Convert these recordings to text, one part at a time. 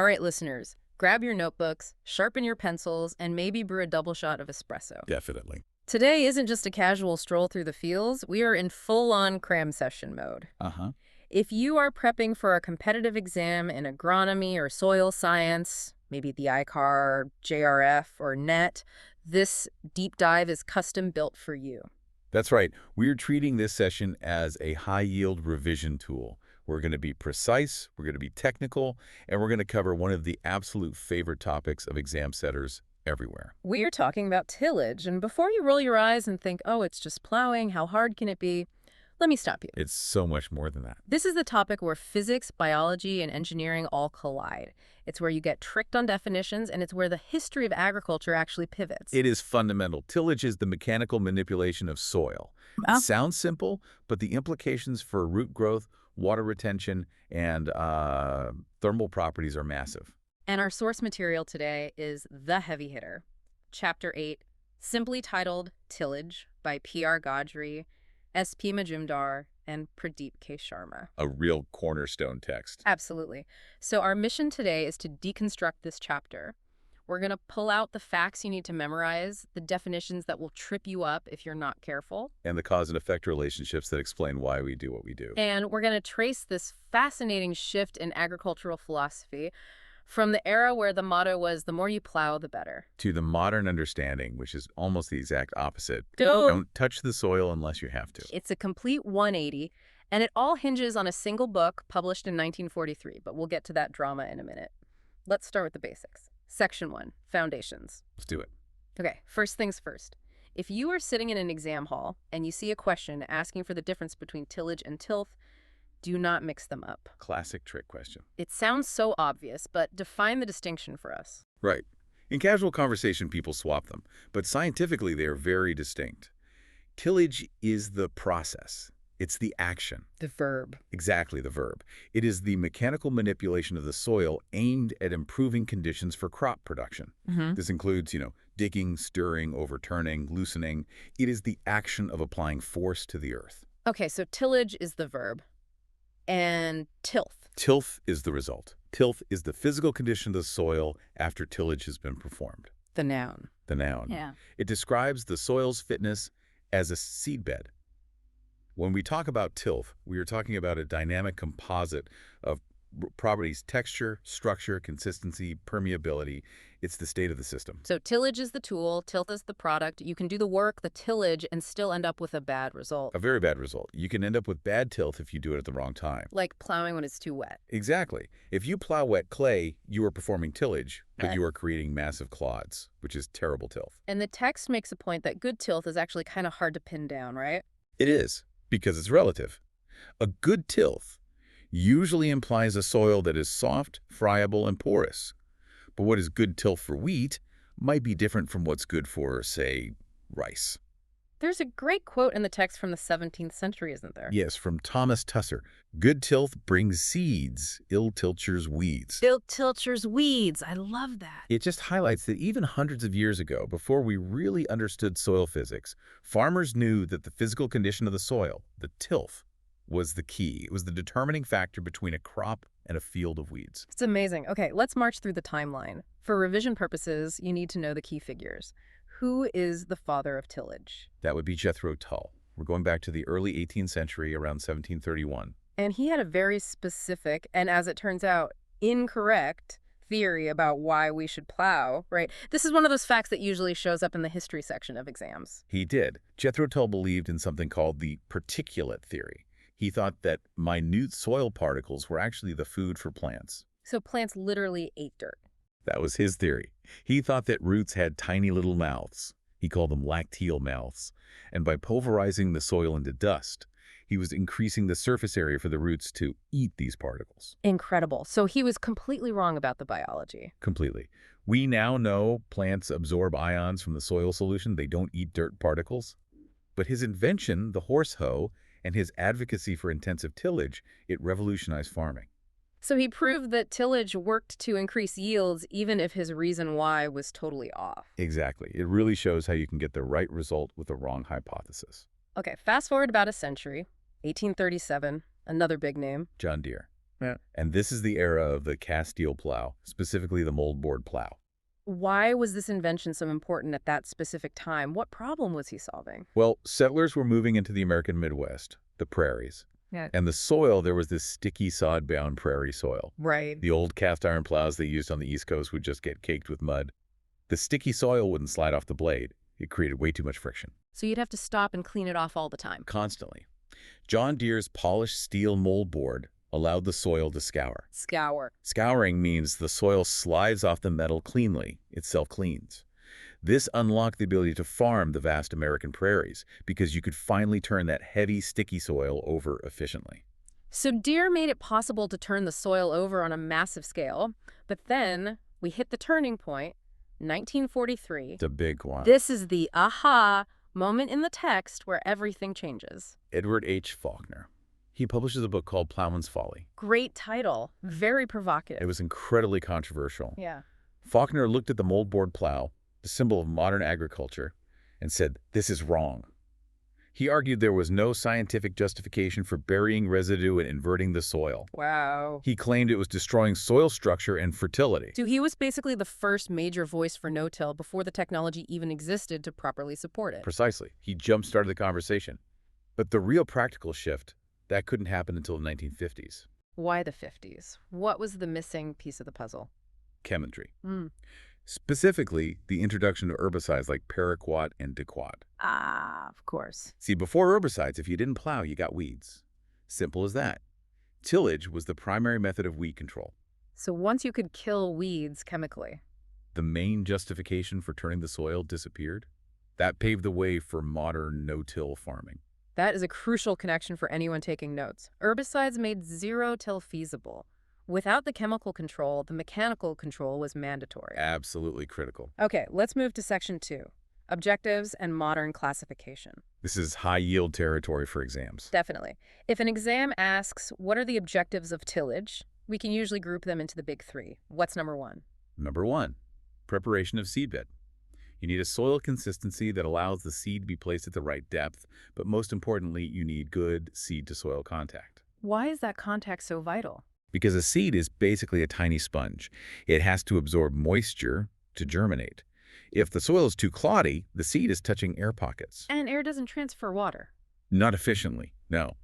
All right, listeners, grab your notebooks, sharpen your pencils, and maybe brew a double shot of espresso. Definitely. Today isn't just a casual stroll through the fields. We are in full-on cram session mode. Uh-huh. If you are prepping for a competitive exam in agronomy or soil science, maybe the ICAR, JRF, or NET, this deep dive is custom built for you. That's right. We're treating this session as a high-yield revision tool. We're going to be precise, we're going to be technical, and we're going to cover one of the absolute favorite topics of exam setters everywhere. We are talking about tillage, and before you roll your eyes and think, oh, it's just plowing, how hard can it be? Let me stop you. It's so much more than that. This is the topic where physics, biology, and engineering all collide. It's where you get tricked on definitions, and it's where the history of agriculture actually pivots. It is fundamental. Tillage is the mechanical manipulation of soil. Oh. It sounds simple, but the implications for root growth, water retention, and thermal properties are massive. And our source material today is the heavy hitter, Chapter 8, simply titled Tillage by P.R. Godry, S.P. Majumdar, and Pradeep K. Sharma. A real cornerstone text. Absolutely. So our mission today is to deconstruct this chapter. We're going to pull out the facts you need to memorize, the definitions that will trip you up if you're not careful. And the cause and effect relationships that explain why we do what we do. And we're going to trace this fascinating shift in agricultural philosophy from the era where the motto was, the more you plow, the better, To the modern understanding, which is almost the exact opposite. Don't. Don't touch the soil unless you have to. It's a complete 180, and it all hinges on a single book published in 1943, but we'll get to that drama in a minute. Let's start with the basics. Section 1, Foundations. Let's do it. Okay, first things first. If you are sitting in an exam hall and you see a question asking for the difference between tillage and tilth, do not mix them up. Classic trick question. It sounds so obvious, but define the distinction for us. Right. In casual conversation, people swap them, but scientifically, they are very distinct. Tillage is the process. It's the action. The verb. Exactly, the verb. It is the mechanical manipulation of the soil aimed at improving conditions for crop production. This includes, digging, stirring, overturning, loosening. It is the action of applying force to the earth. Okay, so tillage is the verb. And tilth. Tilth is the result. Tilth is the physical condition of the soil after tillage has been performed. The noun. The noun. Yeah. It describes the soil's fitness as a seedbed. When we talk about tilth, we are talking about a dynamic composite of properties: texture, structure, consistency, permeability. It's the state of the system. So tillage is the tool, tilth is the product. You can do the work, the tillage, and still end up with a bad result. A very bad result. You can end up with bad tilth if you do it at the wrong time. Like plowing when it's too wet. Exactly. If you plow wet clay, you are performing tillage, but Right. you are creating massive clods, which is terrible tilth. And the text makes a point that good tilth is actually kind of hard to pin down, right? It is, because it's relative. A good tilth usually implies a soil that is soft, friable, and porous. But what is good tilth for wheat might be different from what's good for, say, rice. There's a great quote in the text from the 17th century, isn't there? Yes, from Thomas Tusser. Good tilth brings seeds, ill tiltures weeds. Ill tiltures weeds. I love that. It just highlights that even hundreds of years ago, before we really understood soil physics, farmers knew that the physical condition of the soil, the tilth, was the key. It was the determining factor between a crop and a field of weeds. It's amazing. Okay, let's march through the timeline. For revision purposes, you need to know the key figures. Who is the father of tillage? That would be Jethro Tull. We're going back to the early 18th century, around 1731. And he had a very specific, and as it turns out, incorrect theory about why we should plow, right? This is one of those facts that usually shows up in the history section of exams. He did. Jethro Tull believed in something called the particulate theory. He thought that minute soil particles were actually the food for plants. So plants literally ate dirt. That was his theory. He thought that roots had tiny little mouths. He called them lacteal mouths. And by pulverizing the soil into dust, he was increasing the surface area for the roots to eat these particles. Incredible. So he was completely wrong about the biology. Completely. We now know plants absorb ions from the soil solution. They don't eat dirt particles. But his invention, the horse hoe, and his advocacy for intensive tillage, it revolutionized farming. So he proved that tillage worked to increase yields even if his reason why was totally off. Exactly. It really shows how you can get the right result with the wrong hypothesis. Okay, fast forward about a century, 1837, another big name. John Deere. Yeah. And this is the era of the cast steel plow, specifically the moldboard plow. Why was this invention so important at that specific time? What problem was he solving? Well, settlers were moving into the American Midwest, the prairies. Yeah. And the soil, there was this sticky, sod-bound prairie soil. Right. The old cast iron plows they used on the East Coast would just get caked with mud. The sticky soil wouldn't slide off the blade. It created way too much friction. So you'd have to stop and clean it off all the time. Constantly. John Deere's polished steel moldboard allowed the soil to scour. Scour. Scouring means the soil slides off the metal cleanly. It self-cleans. This unlocked the ability to farm the vast American prairies because you could finally turn that heavy, sticky soil over efficiently. So Deere made it possible to turn the soil over on a massive scale, but then we hit the turning point, 1943. It's a big one. This is the aha moment in the text where everything changes. Edward H. Faulkner. He publishes a book called Plowman's Folly. Great title. Very provocative. It was incredibly controversial. Yeah. Faulkner looked at the moldboard plow, the symbol of modern agriculture, and said, "This is wrong." He argued there was no scientific justification for burying residue and inverting the soil. Wow. He claimed it was destroying soil structure and fertility. So he was basically the first major voice for no-till before the technology even existed to properly support it. Precisely. He jump-started the conversation. But the real practical shift, that couldn't happen until the 1950s. Why the 50s? What was the missing piece of the puzzle? Chemistry. Mm. Specifically, the introduction of herbicides like paraquat and diquat. Ah, of course. See, before herbicides, if you didn't plow, you got weeds. Simple as that. Tillage was the primary method of weed control. So once you could kill weeds chemically. The main justification for turning the soil disappeared. That paved the way for modern no-till farming. That is a crucial connection for anyone taking notes. Herbicides made zero-till feasible. Without the chemical control, the mechanical control was mandatory. Absolutely critical. Okay, let's move to section 2. Objectives and modern classification. This is high-yield territory for exams. Definitely. If an exam asks, what are the objectives of tillage, we can usually group them into the big 3. What's number 1? Number 1, preparation of seedbed. You need a soil consistency that allows the seed to be placed at the right depth, but most importantly, you need good seed-to-soil contact. Why is that contact so vital? Because a seed is basically a tiny sponge. It has to absorb moisture to germinate. If the soil is too cloddy, the seed is touching air pockets. And air doesn't transfer water. Not efficiently, no.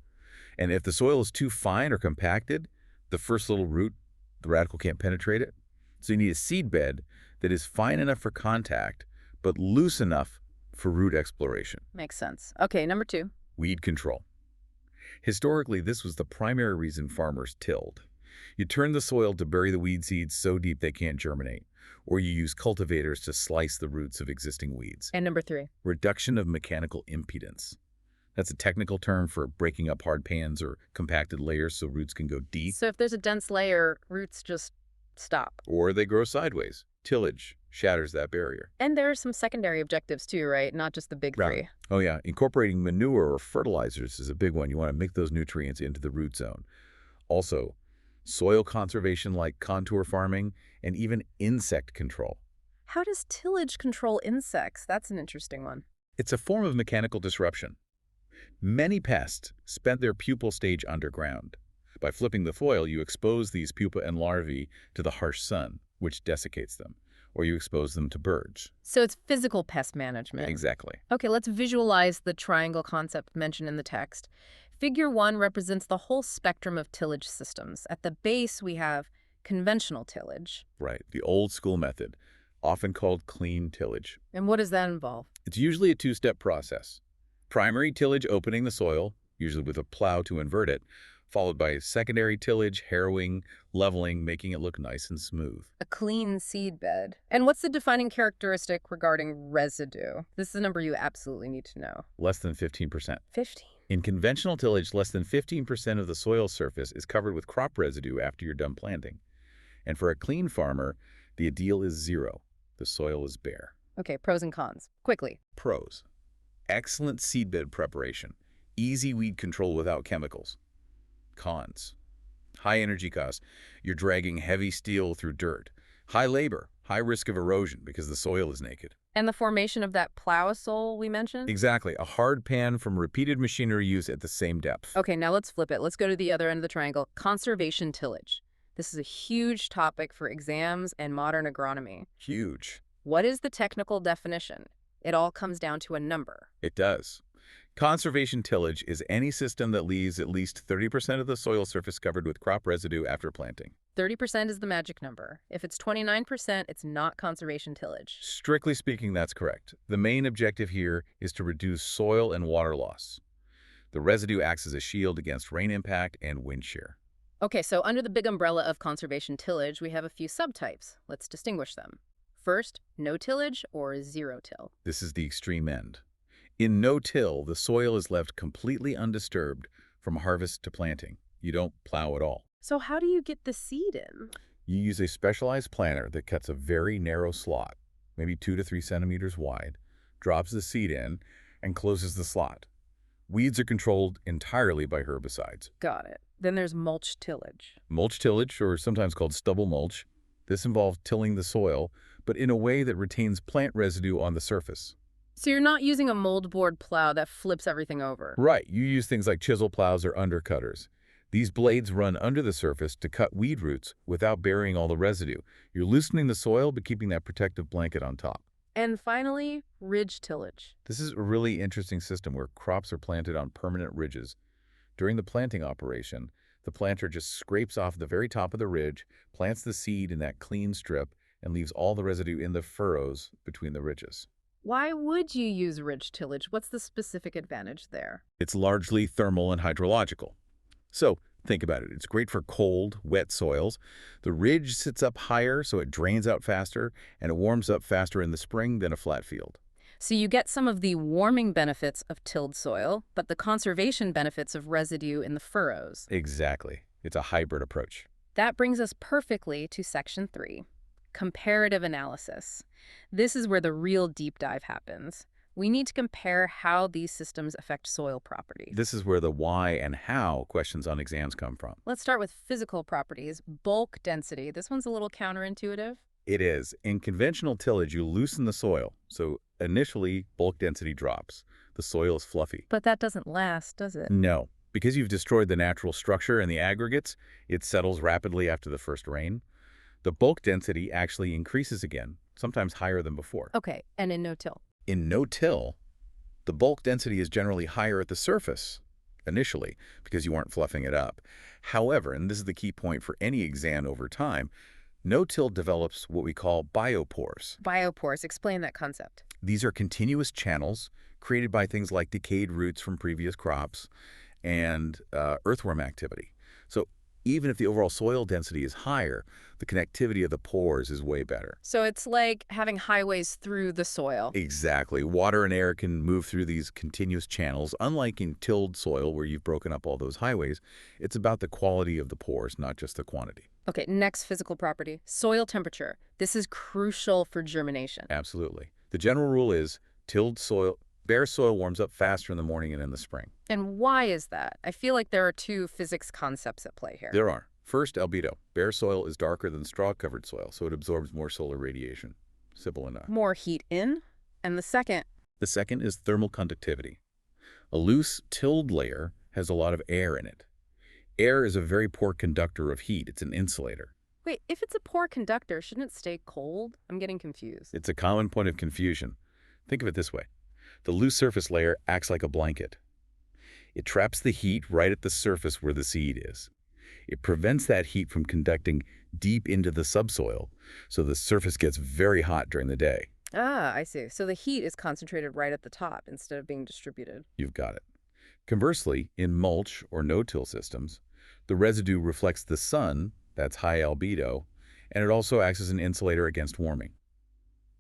And if the soil is too fine or compacted, the first little root, the radical can't penetrate it. So you need a seed bed that is fine enough for contact, but loose enough for root exploration. Makes sense. Okay, number 2. Weed control. Historically, this was the primary reason farmers tilled. You turn the soil to bury the weed seeds so deep they can't germinate, or you use cultivators to slice the roots of existing weeds. And number 3. Reduction of mechanical impedance. That's a technical term for breaking up hard pans or compacted layers so roots can go deep. So if there's a dense layer, roots just stop. Or they grow sideways. Tillage shatters that barrier. And there are some secondary objectives too, right? Not just the big 3. Right. Oh yeah, incorporating manure or fertilizers is a big one. You want to make those nutrients into the root zone. Also, soil conservation like contour farming, and even insect control. How does tillage control insects? That's an interesting one. It's a form of mechanical disruption. Many pests spend their pupal stage underground. By flipping the foil, you expose these pupa and larvae to the harsh sun, which desiccates them, or you expose them to birds. So it's physical pest management. Exactly. Okay, let's visualize the triangle concept mentioned in the text. Figure 1 represents the whole spectrum of tillage systems. At the base, we have conventional tillage. Right, the old school method, often called clean tillage. And what does that involve? It's usually a two-step process. Primary tillage, opening the soil, usually with a plow to invert it, followed by secondary tillage, harrowing, leveling, making it look nice and smooth. A clean seed bed. And what's the defining characteristic regarding residue? This is a number you absolutely need to know. Less than 15%. 15. In conventional tillage, less than 15% of the soil surface is covered with crop residue after you're done planting. And for a clean farmer, the ideal is 0. The soil is bare. Okay, pros and cons. Quickly. Pros. Excellent seedbed preparation. Easy weed control without chemicals. Cons. High energy costs. You're dragging heavy steel through dirt. High labor. High risk of erosion because the soil is naked. And the formation of that plowasole we mentioned? Exactly, a hard pan from repeated machinery use at the same depth. Okay, now let's flip it. Let's go to the other end of the triangle. Conservation tillage. This is a huge topic for exams and modern agronomy. Huge. What is the technical definition? It all comes down to a number. It does. Conservation tillage is any system that leaves at least 30% of the soil surface covered with crop residue after planting. 30% is the magic number. If it's 29%, it's not conservation tillage. Strictly speaking, that's correct. The main objective here is to reduce soil and water loss. The residue acts as a shield against rain impact and wind shear. Okay, so under the big umbrella of conservation tillage, we have a few subtypes. Let's distinguish them. First, no tillage or zero till. This is the extreme end. In no-till, the soil is left completely undisturbed from harvest to planting. You don't plow at all. So how do you get the seed in? You use a specialized planter that cuts a very narrow slot, maybe 2 to 3 centimeters wide, drops the seed in, and closes the slot. Weeds are controlled entirely by herbicides. Got it. Then there's mulch tillage. Mulch tillage, or sometimes called stubble mulch, this involves tilling the soil, but in a way that retains plant residue on the surface. So you're not using a moldboard plow that flips everything over. Right, you use things like chisel plows or undercutters. These blades run under the surface to cut weed roots without burying all the residue. You're loosening the soil but keeping that protective blanket on top. And finally, ridge tillage. This is a really interesting system where crops are planted on permanent ridges. During the planting operation, the planter just scrapes off the very top of the ridge, plants the seed in that clean strip, and leaves all the residue in the furrows between the ridges. Why would you use ridge tillage? What's the specific advantage there? It's largely thermal and hydrological. So think about it. It's great for cold, wet soils. The ridge sits up higher, so it drains out faster, and it warms up faster in the spring than a flat field. So you get some of the warming benefits of tilled soil, but the conservation benefits of residue in the furrows. Exactly. It's a hybrid approach. That brings us perfectly to Section 3, comparative analysis. This is where the real deep dive happens. We need to compare how these systems affect soil properties. This is where the why and how questions on exams come from. Let's start with physical properties. Bulk density. This one's a little counterintuitive. It is. In conventional tillage, you loosen the soil, so initially bulk density drops. The soil is fluffy. But that doesn't last, does it? No. Because you've destroyed the natural structure and the aggregates, it settles rapidly after the first rain. The bulk density actually increases again, sometimes higher than before. Okay, and in no-till? In no-till, the bulk density is generally higher at the surface initially because you aren't fluffing it up. However, and this is the key point for any exam over time, no-till develops what we call biopores. Biopores, explain that concept. These are continuous channels created by things like decayed roots from previous crops and earthworm activity. So even if the overall soil density is higher, the connectivity of the pores is way better. So it's like having highways through the soil. Exactly. Water and air can move through these continuous channels. Unlike in tilled soil where you've broken up all those highways, it's about the quality of the pores, not just the quantity. Okay, next physical property, soil temperature. This is crucial for germination. Absolutely. The general rule is tilled soil, bare soil warms up faster in the morning and in the spring. And why is that? I feel like there are two physics concepts at play here. There are. First, albedo. Bare soil is darker than straw-covered soil, so it absorbs more solar radiation. Simple enough. More heat in. And the second is thermal conductivity. A loose, tilled layer has a lot of air in it. Air is a very poor conductor of heat. It's an insulator. Wait, if it's a poor conductor, shouldn't it stay cold? I'm getting confused. It's a common point of confusion. Think of it this way. The loose surface layer acts like a blanket. It traps the heat right at the surface where the seed is. It prevents that heat from conducting deep into the subsoil, so the surface gets very hot during the day. Ah, I see. So the heat is concentrated right at the top instead of being distributed. You've got it. Conversely, in mulch or no-till systems, the residue reflects the sun, that's high albedo, and it also acts as an insulator against warming.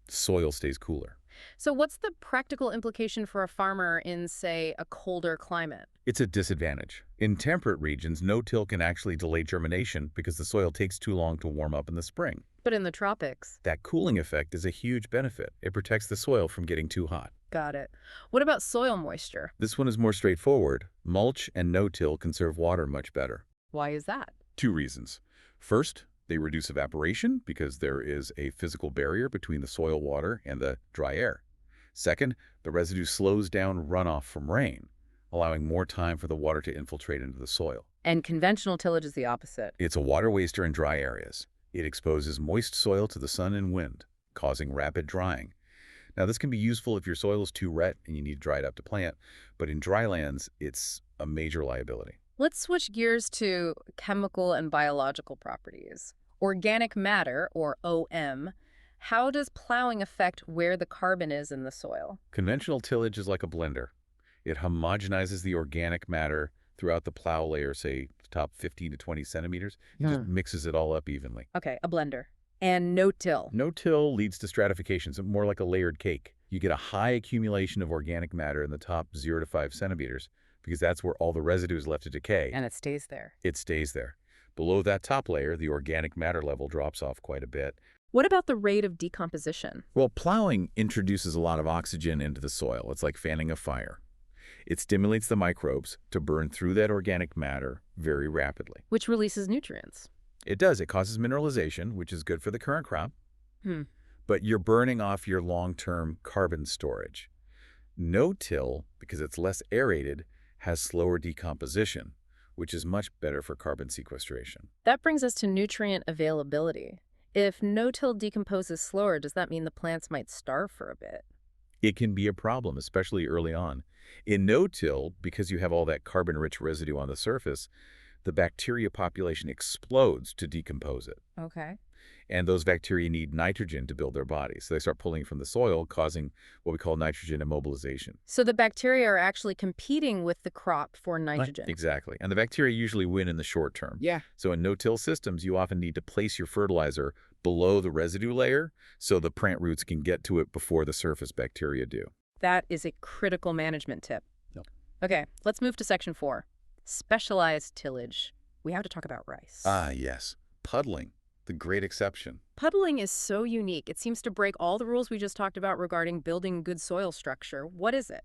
Soil stays cooler. So what's the practical implication for a farmer in, say, a colder climate? It's a disadvantage. In temperate regions, no-till can actually delay germination because the soil takes too long to warm up in the spring. But in the tropics? That cooling effect is a huge benefit. It protects the soil from getting too hot. Got it. What about soil moisture? This one is more straightforward. Mulch and no-till conserve water much better. Why is that? 2 reasons. First, They reduce evaporation because there is a physical barrier between the soil water and the dry air. Second, the residue slows down runoff from rain, allowing more time for the water to infiltrate into the soil. And conventional tillage is the opposite. It's a water waster in dry areas. It exposes moist soil to the sun and wind, causing rapid drying. Now, this can be useful if your soil is too wet and you need to dry it up to plant, but in dry lands, it's a major liability. Let's switch gears to chemical and biological properties. Organic matter, or OM, how does plowing affect where the carbon is in the soil? Conventional tillage is like a blender. It homogenizes the organic matter throughout the plow layer, say, the top 15 to 20 centimeters. It just mixes it all up evenly. Okay, a blender. And no-till. No-till leads to stratification, so more like a layered cake. You get a high accumulation of organic matter in the top 0 to 5 centimeters because that's where all the residue is left to decay. And it stays there. It stays there. Below that top layer, the organic matter level drops off quite a bit. What about the rate of decomposition? Well, plowing introduces a lot of oxygen into the soil. It's like fanning a fire. It stimulates the microbes to burn through that organic matter very rapidly. Which releases nutrients. It does. It causes mineralization, which is good for the current crop. But you're burning off your long-term carbon storage. No-till, because it's less aerated, has slower decomposition, which is much better for carbon sequestration. That brings us to nutrient availability. If no-till decomposes slower, does that mean the plants might starve for a bit? It can be a problem, especially early on. In no-till, because you have all that carbon-rich residue on the surface, the bacteria population explodes to decompose it. Okay. And those bacteria need nitrogen to build their bodies. So they start pulling from the soil, causing what we call nitrogen immobilization. So the bacteria are actually competing with the crop for nitrogen. Exactly. And the bacteria usually win in the short term. Yeah. So in no-till systems, you often need to place your fertilizer below the residue layer so the plant roots can get to it before the surface bacteria do. That is a critical management tip. Yep. Okay, let's move to section 4. Specialized tillage. We have to talk about rice. Ah, yes. Puddling, the great exception. Puddling is so unique. It seems to break all the rules we just talked about regarding building good soil structure. What is it?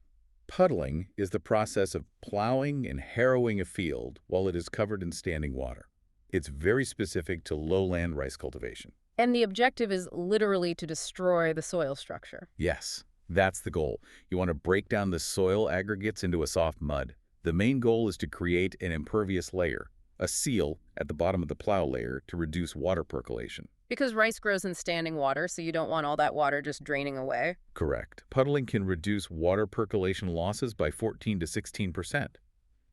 Puddling is the process of plowing and harrowing a field while it is covered in standing water. It's very specific to lowland rice cultivation. And the objective is literally to destroy the soil structure. Yes, that's the goal. You want to break down the soil aggregates into a soft mud. The main goal is to create an impervious layer, a seal at the bottom of the plow layer to reduce water percolation. Because rice grows in standing water, so you don't want all that water just draining away. Correct. Puddling can reduce water percolation losses by 14 to 16%.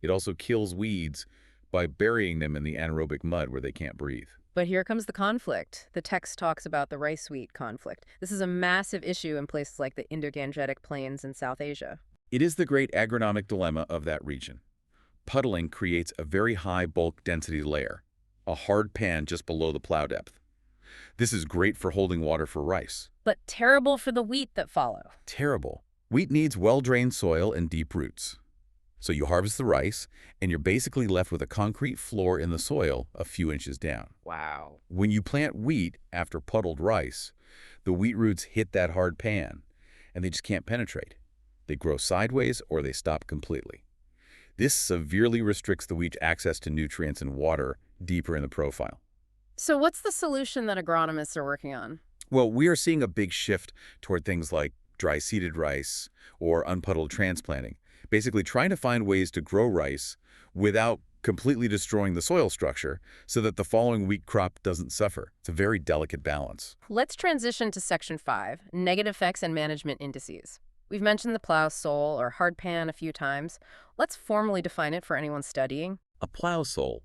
It also kills weeds by burying them in the anaerobic mud where they can't breathe. But here comes the conflict. The text talks about the rice wheat conflict. This is a massive issue in places like the Indo-Gangetic Plains in South Asia. It is the great agronomic dilemma of that region. Puddling creates a very high bulk density layer, a hard pan just below the plow depth. This is great for holding water for rice. But terrible for the wheat that follow. Terrible. Wheat needs well-drained soil and deep roots. So you harvest the rice, and you're basically left with a concrete floor in the soil a few inches down. Wow. When you plant wheat after puddled rice, the wheat roots hit that hard pan, and they just can't penetrate. They grow sideways or they stop completely. This severely restricts the wheat's access to nutrients and water deeper in the profile. So what's the solution that agronomists are working on? Well, we are seeing a big shift toward things like dry-seeded rice or unpuddled transplanting, basically trying to find ways to grow rice without completely destroying the soil structure so that the following wheat crop doesn't suffer. It's a very delicate balance. Let's transition to section 5, negative effects and management indices. We've mentioned the plow sole or hard pan a few times. Let's formally define it for anyone studying. A plow sole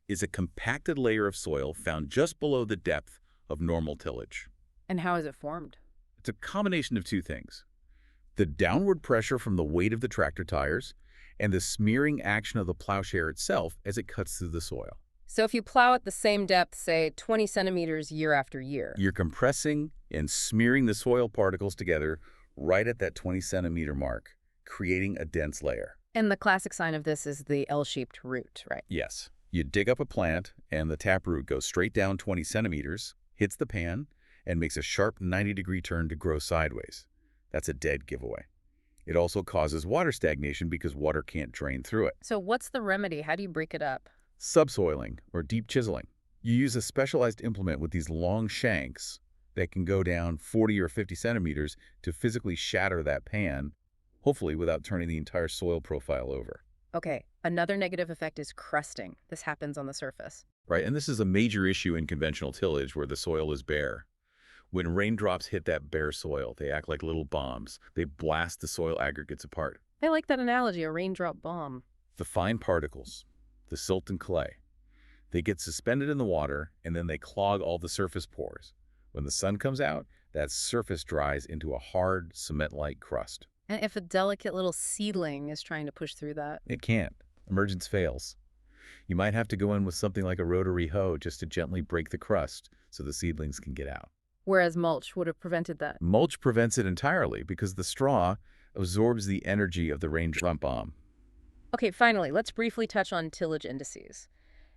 is a compacted layer of soil found just below the depth of normal tillage. And how is it formed? It's a combination of two things: the downward pressure from the weight of the tractor tires and the smearing action of the plowshare itself as it cuts through the soil. So if you plow at the same depth, say 20 centimeters year after year. You're compressing and smearing the soil particles together right at that 20-centimeter mark, creating a dense layer. And the classic sign of this is the L-shaped root, right? Yes. You dig up a plant, and the taproot goes straight down 20 centimeters, hits the pan, and makes a sharp 90-degree turn to grow sideways. That's a dead giveaway. It also causes water stagnation because water can't drain through it. So what's the remedy? How do you break it up? Subsoiling, or deep chiseling. You use a specialized implement with these long shanks that can go down 40 or 50 centimeters to physically shatter that pan, hopefully without turning the entire soil profile over. Okay, another negative effect is crusting. This happens on the surface. Right, and this is a major issue in conventional tillage where the soil is bare. When raindrops hit that bare soil, they act like little bombs. They blast the soil aggregates apart. I like that analogy, a raindrop bomb. The fine particles, the silt and clay, they get suspended in the water and then they clog all the surface pores. When the sun comes out, that surface dries into a hard, cement-like crust. And if a delicate little seedling is trying to push through that? It can't. Emergence fails. You might have to go in with something like a rotary hoe just to gently break the crust so the seedlings can get out. Whereas mulch would have prevented that. Mulch prevents it entirely because the straw absorbs the energy of the raindrop bomb. Okay, finally, let's briefly touch on tillage indices.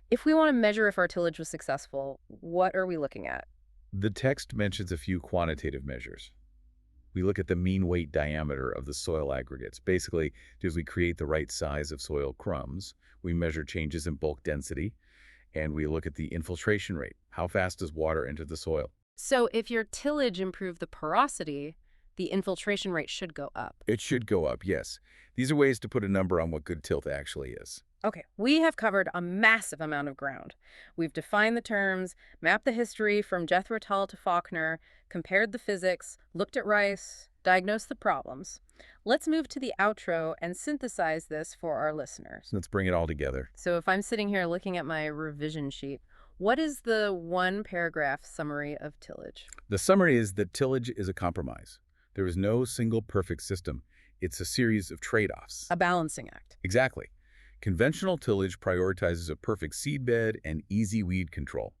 If we want to measure if our tillage was successful, what are we looking at? The text mentions a few quantitative measures. We look at the mean weight diameter of the soil aggregates. Basically, does we create the right size of soil crumbs? We measure changes in bulk density, and we look at the infiltration rate. How fast does water enter the soil? So if your tillage improved the porosity, the infiltration rate should go up. It should go up, yes. These are ways to put a number on what good tilth actually is. Okay, we have covered a massive amount of ground. We've defined the terms, mapped the history from Jethro Tull to Faulkner, compared the physics, looked at Rice, diagnosed the problems. Let's move to the outro and synthesize this for our listeners. Let's bring it all together. So if I'm sitting here looking at my revision sheet, what is the one-paragraph summary of tillage? The summary is that tillage is a compromise. There is no single perfect system. It's a series of trade-offs. A balancing act. Exactly. Conventional tillage prioritizes a perfect seedbed and easy weed control,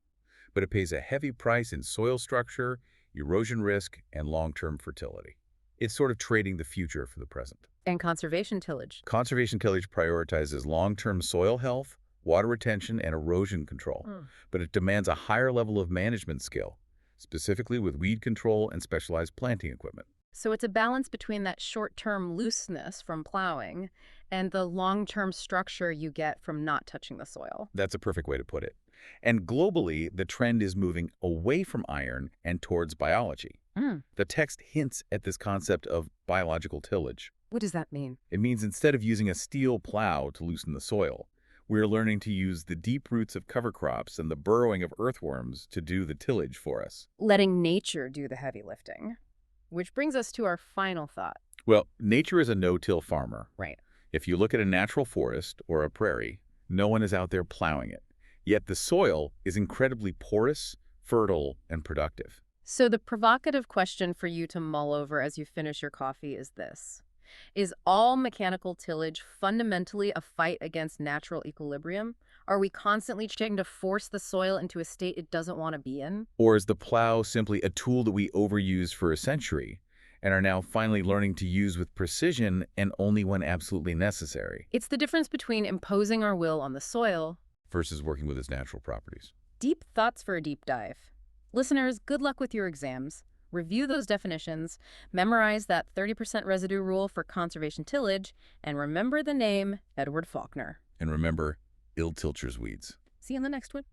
but it pays a heavy price in soil structure, erosion risk, and long-term fertility. It's sort of trading the future for the present. And conservation tillage. Conservation tillage prioritizes long-term soil health, water retention, and erosion control, but it demands a higher level of management skill, specifically with weed control and specialized planting equipment. So it's a balance between that short-term looseness from plowing and the long-term structure you get from not touching the soil. That's a perfect way to put it. And globally, the trend is moving away from iron and towards biology. The text hints at this concept of biological tillage. What does that mean? It means instead of using a steel plow to loosen the soil, we're learning to use the deep roots of cover crops and the burrowing of earthworms to do the tillage for us. Letting nature do the heavy lifting. Which brings us to our final thought. Well, nature is a no-till farmer. Right. If you look at a natural forest or a prairie, no one is out there plowing it. Yet the soil is incredibly porous, fertile, and productive. So the provocative question for you to mull over as you finish your coffee is this. Is all mechanical tillage fundamentally a fight against natural equilibrium? Are we constantly trying to force the soil into a state it doesn't want to be in? Or is the plow simply a tool that we overused for a century and are now finally learning to use with precision and only when absolutely necessary? It's the difference between imposing our will on the soil Versus working with its natural properties. Deep thoughts for a deep dive. Listeners, good luck with your exams. Review those definitions, memorize that 30% residue rule for conservation tillage, and remember the name Edward Faulkner. And remember, ill-tilcher's weeds. See you in the next one.